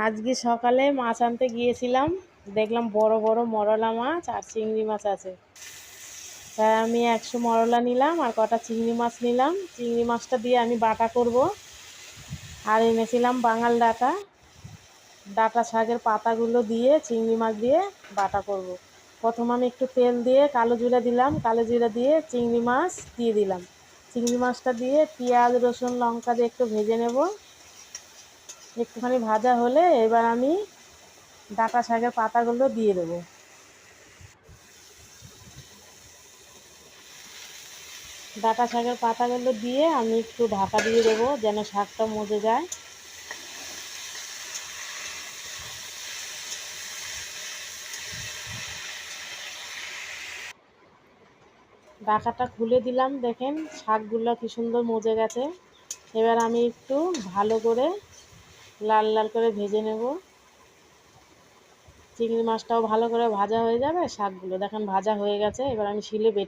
আজকে সকালে মাছ আনতে গিয়েছিলাম, দেখলাম বড় বড় মরলা মাছ আর চিংড়ি মাছ আছে। তাই আমি 100 মরলা নিলাম আর কটা চিংড়ি মাছ নিলাম। চিংড়ি মাছটা দিয়ে আমি বাটা করব। আর এনেছিলাম বাঙাল ডাঁটা, ডাঁটা শাকের পাতাগুলো দিয়ে চিংড়ি মাছ দিয়ে বাটা করব। প্রথম আমি একটু তেল দিয়ে কালো জিরা দিলাম, কালো জিরা দিয়ে চিংড়ি মাছ দিয়ে দিলাম। চিংড়ি মাছটা দিয়ে পেঁয়াজ রসুন লঙ্কা দিয়ে একটু ভেজে নেব। একটুখানি ভাজা হলে এবার আমি ডাঁটা শাকের পাতাগুলো দিয়ে দেবো। ডাঁটা শাকের পাতাগুলো দিয়ে আমি একটু ঢাকা দিয়ে দেবো যেন শাকটা মজে যায়। ঢাকাটা খুলে দিলাম, দেখেন শাকগুলো কি সুন্দর মজে গেছে। এবার আমি একটু ভালো করে লাল লাল করে ভেজে নেব। চিংড়ি মাছটাও ভালো করে ভাজা হয়ে যাবে, শাকগুলো দেখেন ভাজা হয়ে গেছে। এবার আমি শিলে বেটে